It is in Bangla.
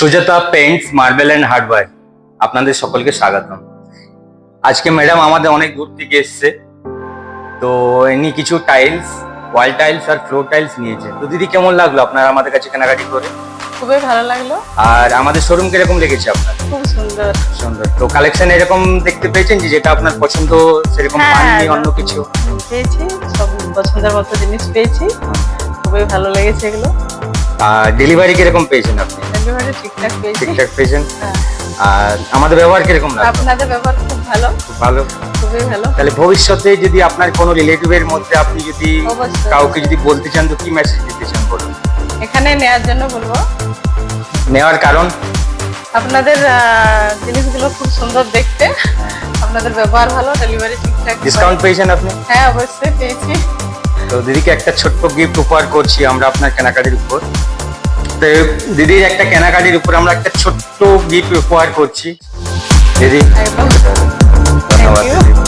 Sujata Paints marble and hardware আপনাদের সকলকে স্বাগতম। আজকে ম্যাডাম আমাদের অনেক দূর থেকে এসছে, তো এমনি কিছু টাইলস, ওয়াল টাইলস আর ফ্লোর টাইলস নিয়েছে। তো দিদি কেমন লাগলো আপনার আমাদের কাছে কেনাকাটি করে? খুবই ভালো লাগলো। আর আমাদের শোরুম কিরকম লেগেছে আপনার? খুব সুন্দর। সুন্দর। তো কালেকশন এরকম দেখতে পেয়েছেন যে যেটা আপনার পছন্দ সেরকম পাননি অন্য কিছু? পেয়েছি, সব পছন্দের মতো জিনিস পেয়েছি, খুবই ভালো লেগেছে এগুলো। আর ডেলিভারি কিরকম পেয়েছেন আপনি? ডেলিভারি ঠিকঠাক পেয়েছি। ঠিকঠাক পেয়েছেন? হ্যাঁ। আর আমাদের ব্যবহার কিরকম লাগলো? আপনাদের ব্যবহার খুব ভালো। খুব ভালো। খুবই ভালো। তাহলে ভবিষ্যতে যদি আপনার কোনো রিলেটিভের মধ্যে আপনি যদি অবশ্যই। কাউকে যদি বলতে চান তো কি মেসেজ দিতে চান বলুন? এখানে নেওয়ার জন্য বলবো। নেওয়ার কারণ? আপনাদের জিনিসগুলো খুব সুন্দর দেখতে, আপনাদের ব্যবহার ভালো, ডেলিভারি ঠিকঠাক। ডিসকাউন্ট পেয়েছেন আপনি? হ্যাঁ, অবশ্যই পেয়েছি। তো দিদিকে একটা ছোট্ট গিফট উপহার করছি আমরা আপনার কেনাকাটির উপর। তো দিদির একটা কেনাকাটির উপর আমরা একটা ছোট্ট গিফট উপহার করছি দিদি। একদম। ধন্যবাদ Thank you. দিদি।